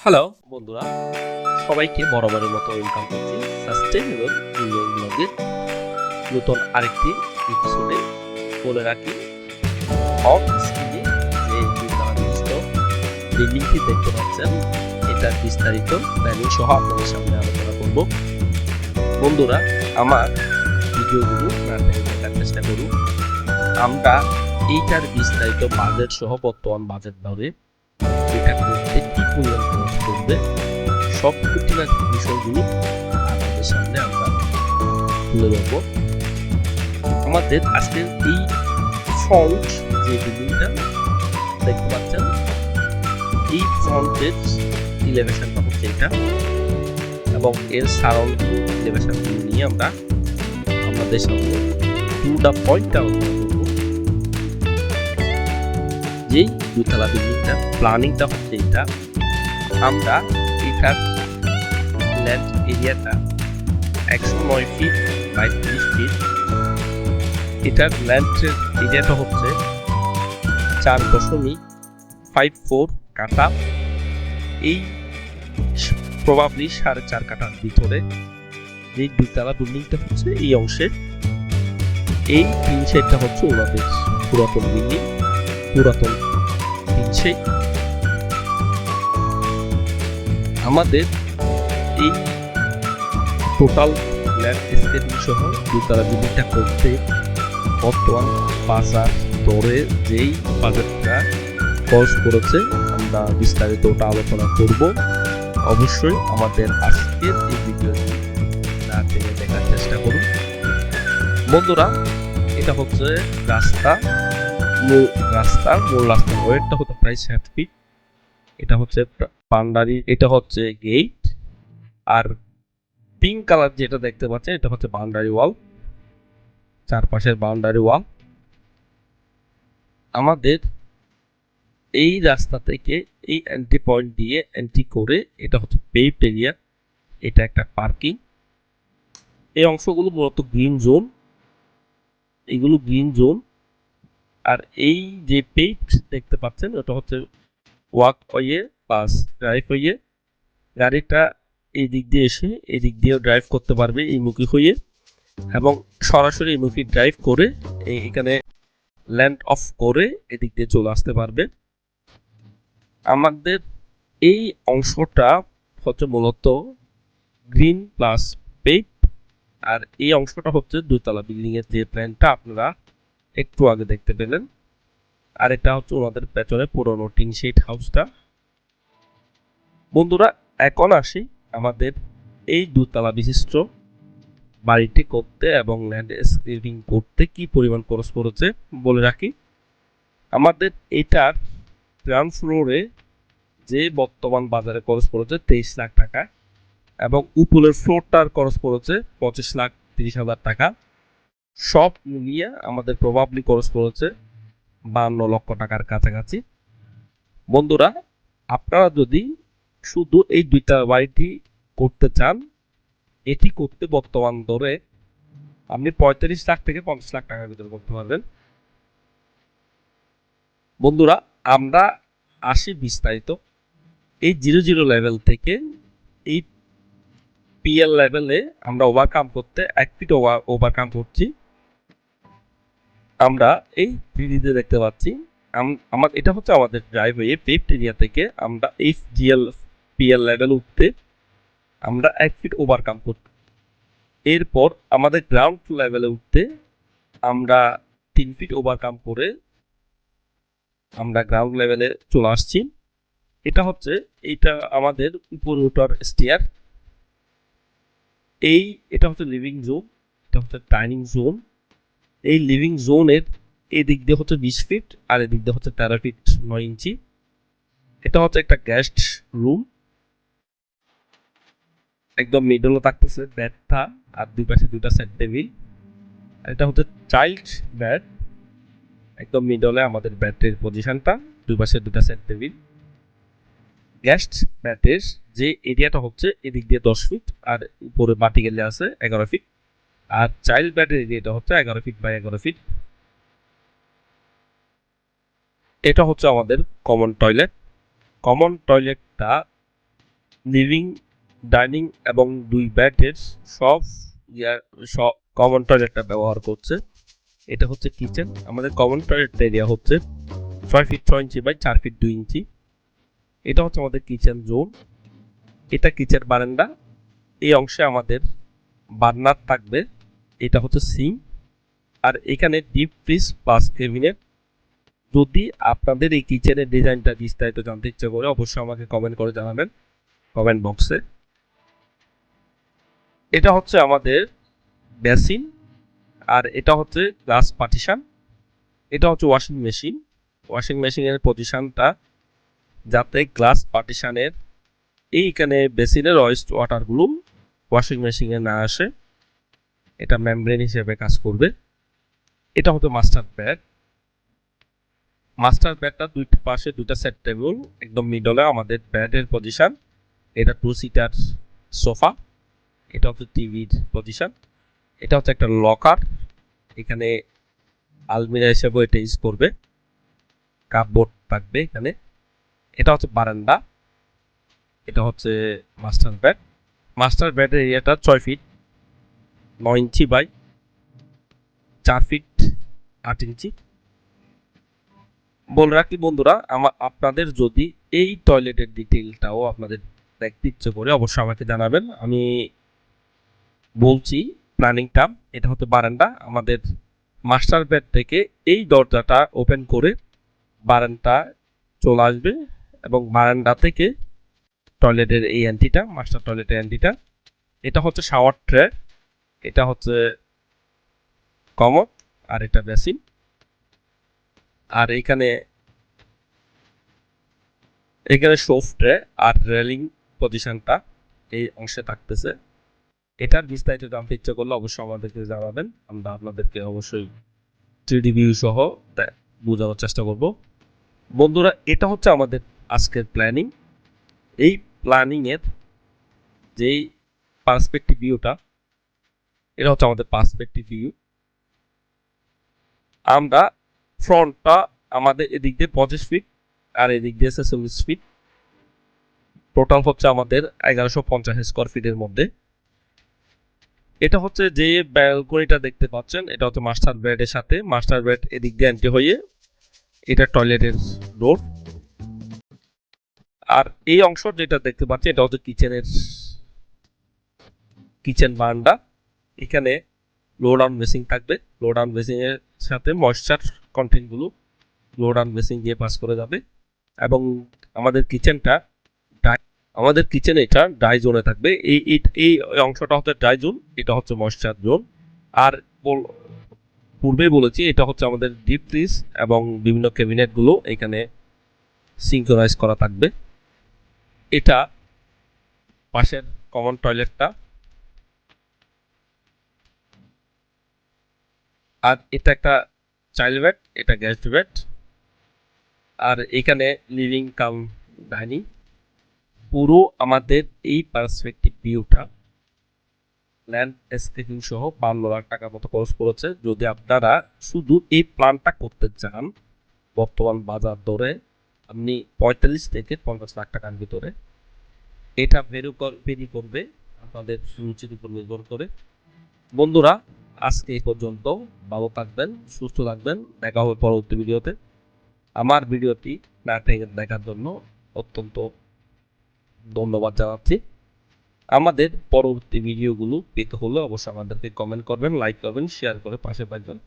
Hello বন্ধুরা, সবাইকে বরাবরের মতো ওয়েলকাম করছি সাস্টেইনেবল ইন্ডিয়ান ব্লগের নতুন আরেকটি এপিসোডে। বলে রাখি, অন স্ক্রিনে যে দুইতলা বিশিষ্ট বিল্ডিংটি দেখতে পাচ্ছেন, এটার বিস্তারিত প্ল্যানিং সহ আপনাদের সামনে আলোচনা করব। বন্ধুরা, আমার ভিডিওগুলো না টেনে দেখার চেষ্টা করুন। আমরা এইটার বিস্তারিত বাজেট সহ বর্তমান বাজেট ধরে এটা করতে কি পরিমাণ খরচ করবে সব খুঁটিনাটি বিষয়গুলো আপনাদের সামনে আমরা তুলে ধরবো। আমাদের আজকের এই ফ্রন্ট যে বিল্ডিংটা দেখতে পাচ্ছেন, এই ফ্রন্টের ইলেভেশনটা হচ্ছে এটা, এবং এর সারাউন্ডিং ইলেভেশনগুলো নিয়ে আমরা আমাদের সামনে টু দ্য পয়েন্ট আলোচনা করবো। যেই দুতলা বিল্ডিংটা প্ল্যানিংটা হচ্ছে এটা, আমরা এটার ল্যান্ড এরিয়াটা 109 ফিট বাই 30 ফিট। এটার ল্যান্ডের এরিয়াটা হচ্ছে 4.54 কাঠা। এই প্রবাবলি 4.5 কাঠার ভিতরে যে দুইতলা বিল্ডিংটা হচ্ছে এই অংশের এই তিন শেডটা হচ্ছে ওনাদের পুরাতন বিল্ডিং, পুরাতন তিন শেড। আমাদের এই টোটাল ল্যান্ডস্কেপিং সহ দুতলা বিল্ডিংটা করতে বর্তমান বাজার দরে যেই বাজেটটা খরচ করেছে আমরা বিস্তারিত ওটা আলোচনা করব। অবশ্যই আমাদের আজকের এই ভিডিওটি না টেনে দেখার চেষ্টা করুন। বন্ধুরা, এটা হচ্ছে মূল রাস্তার ওয়েটটা হতো প্রায় 7 ফিট। এটা হচ্ছে বাউন্ডারি, এটা হচ্ছে গেট, আর পিঙ্ক কালার যেটা দেখতে পাচ্ছেন এটা হচ্ছে বাউন্ডারি ওয়াল, চারপাশের বাউন্ডারি ওয়াল। আমাদের এই রাস্তা থেকে এই এন্ট্রি পয়েন্ট দিয়ে এন্ট্রি করে এটা হচ্ছে পেভড এরিয়া, এটা একটা পার্কিং। এই অংশগুলো মূলত গ্রিন জোন, এগুলো গ্রিন জোন। আর এই যে পেভড দেখতে পাচ্ছেন ওটা হচ্ছে walk way plus drive way. গাড়িটা এই দিক দিয়ে এসে এই দিক দিয়েও ড্রাইভ করতে পারবে এই মুখী হয়ে, এবং সরাসরি এই মুখী ড্রাইভ করে এখানে ল্যান্ড অফ করে এদিক দিয়ে চলে আসতে পারবে। আমাদের এই অংশটা হচ্ছে মূলত গ্রিন প্লাস পেভ, আর এই অংশটা হচ্ছে দুইতলা বিল্ডিং এর যে প্ল্যানটা আপনারা একটু আগে দেখতে পেলেন। আর এটা হচ্ছে ওনাদের পেছনে পুরনো টিন শেড হাউসটা। বন্ধুরা, এখন আসি আমাদের এই দুতলা বিশিষ্ট বাড়িটি করতে এবং ল্যান্ডস্কেপিং করতে কি পরিমাণ খরচ পড়েছে বলে রাখি। আমাদের এটার গ্রাউন্ড ফ্লোরে যে বর্তমান বাজারে খরচ পড়েছে 23 লাখ টাকা, এবং উপরের ফ্লোরটার খরচ পড়েছে 25,30,000 টাকা। সব মিলিয়ে আমাদের প্রবাবলি খরচ পড়েছে 52 লক্ষ টাকার কাছাকাছি। বন্ধুরা, আপনারা যদি শুধু এই দুইটা বাড়িটি করতে চান, এটি করতে বর্তমান দরে আপনি 35 লাখ থেকে 50 লাখ টাকার ভিতরে করতে পারবেন। বন্ধুরা, আমরা আসি বিস্তারিত এই 0 লেভেল থেকে এই পিএল লেভেলে আমরা ওভারকাম করতে 1 ফিট ওভারকাম করছি। আমরা এই ভিডিওতে দেখতে পাচ্ছি আমার এটা হচ্ছে আমাদের ড্রাইভওয়ে পেভড এরিয়া থেকে আমরা এই পিএল লেভেল উঠতে আমরা 1 ফিট ওভারকাম করছি। এরপর আমাদের গ্রাউন্ড লেভেলে উঠতে আমরা 3 ফিট ওভারকাম করে আমরা গ্রাউন্ড লেভেলে চলে আসছি। এটা আমাদের উপরে ওঠার স্টেয়ার। এটা হচ্ছে লিভিং জোন, এটা হচ্ছে ডাইনিং জোন। এই লিভিং জোনের এই দিক দিয়ে হচ্ছে 20 ফিট আর এদিক দিয়ে হচ্ছে 13 ফিট 9 ইঞ্চি। এটা হচ্ছে একটা গেস্ট রুম, একদম মিডলে থাকতেছে বেডটা, আর দুই পাশে দুইটা সেট টেবিল। এটা হচ্ছে চাইল্ড বেড, একদম মিডলে আমাদের বেডের পজিশনটা, দুই পাশে দুইটা সেট টেবিল। গেস্ট বেডের যে এরিয়াটা হচ্ছে এদিক দিয়ে 10 ফিট আর উপরে মাটি গেলে আছে 11 ফিট, আর চাইল্ড বেডের এরিয়াটা হচ্ছে 11 ফিট বাই 11 ফিট। এটা হচ্ছে আমাদের কমন টয়লেটটা লিভিং, ডাইনিং এবং 2 বেডের সব সব কমন টয়লেটটা ব্যবহার করছে। এটা হচ্ছে কিচেন। আমাদের কমন টয়লেট এরিয়া হচ্ছে 6 ফিট 6 ইঞ্চি বাই 4 ফিট 2 ইঞ্চি। এটা হচ্ছে আমাদের কিচেন জোন। এটা কিচেন বারান্দা। এই অংশে আমাদের বার্নার থাকবে। এটা হচ্ছে সিঙ্ক। আর এখানে ডিপ ফ্রিজ প্লাস ক্যাবিনেট। যদি আপনাদের এই কিচেনের ডিজাইনটা বিস্তারিত জানতে ইচ্ছে করে অবশ্যই আমাকে কমেন্ট করে জানাবেন কমেন্ট বক্সে। এটা হচ্ছে আমাদের বেসিন। আর এটা হচ্ছে গ্লাস পার্টিশন। এটা হচ্ছে ওয়াশিং মেশিন। ওয়াশিং মেশিনের পজিশনটা যাতে গ্লাস পার্টিশনের এইখানে বেসিনের ওয়েস্ট ওয়াটারগুলো ওয়াশিং মেশিনে না আসে, এটা মেমব্রেন হিসেবে কাজ করবে। এটা হচ্ছে মাস্টার বেড। মাস্টার বেডটা দুইটা পাশে দুইটা সেট টেবিল, একদম মিডলে আমাদের বেডের পজিশন। এটা 2 সিটার সোফা। এটা হচ্ছে টিভির পজিশন। এটা হচ্ছে একটা লকার, এখানে আলমিরা হিসেবে এটা ইউজ করবে, কাপবোর্ড থাকবে এখানে। এটা হচ্ছে বারান্দা। এটা হচ্ছে মাস্টার বেড। মাস্টার বেডের এরিয়াটা 6 ফিট 9 ইঞ্চি বাই 4 ফিট 8 ইঞ্চি। বলে রাখি বন্ধুরা, আপনাদের যদি এই টয়লেটের ডিটেইলটাও আপনাদের দেখতে ইচ্ছে করে অবশ্যই আমাকে জানাবেন। আমি বলছি প্ল্যানিংটা। এটা হচ্ছে বারান্দা। আমাদের মাস্টার বেড থেকে এই দরজাটা ওপেন করে বারান্দা চলে আসবে এবং বারান্দা থেকে টয়লেটের এই এন্ট্রিটা, মাস্টার টয়লেটের এন্ট্রিটা। এটা হচ্ছে শাওয়ার ট্রে। এটা হচ্ছে কমোড। আর এটা বেসিন। আর এখানে শোফ ট্রে আর রেলিং পজিশনটা এই অংশে থাকতেছে। এটার বিস্তারিত জানতে ইচ্ছে করলে অবশ্যই আমাদেরকে জানাবেন, আমরা আপনাদেরকে অবশ্যই 3D ভিউ সহ বোঝানোর চেষ্টা করব। বন্ধুরা, এটা হচ্ছে আমাদের আজকের প্ল্যানিং। এই প্ল্যানিংয়ের যেই পার্সপেক্টিভ ভিউটা, এটা হচ্ছে আমাদের পার্সপেক্টিভ ভিউ। আমরা ফ্রন্টটা আমাদের এদিক দিয়ে 25 ফিট আর এদিক দিয়ে 46 ফিট। টোটাল হচ্ছে আমাদের 1150 স্কোয়ার ফিটের মধ্যে। এটা হচ্ছে যে ব্যালকনিটা দেখতে পাচ্ছেন, এটা হচ্ছে মাস্টার বেডের সাথে। মাস্টার বেড এদিক দিয়ে এন্ট্রি হয়ে এটা টয়লেটের ডোর। আর এই অংশ যেটা দেখতে পাচ্ছি এটা হচ্ছে কিচেন বারান্দা। এখানে লো ডাউন বেসিং থাকবে। লো ডাউন বেসিং এর সাথে ময়েশ্চার কন্টেন্টগুলো লো ডাউন বেসিং দিয়ে পাস করে যাবে। এবং আমাদের কিচেনটা এটা ড্রাই জোনে থাকবে। এই অংশটা হচ্ছে ড্রাই জোন, এটা হচ্ছে ময়েশ্চার জোন। আর পূর্বেই বলেছি এটা হচ্ছে আমাদের ডিপ ফ্রিজ এবং বিভিন্ন ক্যাবিনেটগুলো এখানে সিঙ্ক্রোনাইজ করা থাকবে। এটা পাশের কমন টয়লেটটা। আর এটা একটা চাইল্ড বেড, এটা গেস্ট বেড। আর এখানে লিভিং কাম ডাইনিং। পুরো আমাদের এই পার্সপেক্টিভ ভিউটা ল্যান্ডস্কেপিং সহ 52 লাখ টাকা মতো খরচ করেছে। যদি আপনারা শুধু এই প্ল্যানটা করতে চান, বর্তমান বাজার দরে আপনি 45 থেকে 50 লাখ টাকার ভিতরে। এটা ভেরি করবে আপনাদের রুচির উপর নির্ভর করে। বন্ধুরা, আজকে এই পর্যন্ত। ভালো থাকবেন, সুস্থ থাকবেন। দেখা হবে পরবর্তী ভিডিওতে। আমার ভিডিওটি না দেখার জন্য অত্যন্ত ধন্যবাদ জানাচ্ছি। আমাদের পরবর্তী ভিডিওগুলো পেতে হলে অবশ্যই আমাদেরকে কমেন্ট করবেন, লাইক করবেন, শেয়ার করে পাশে পাবেন।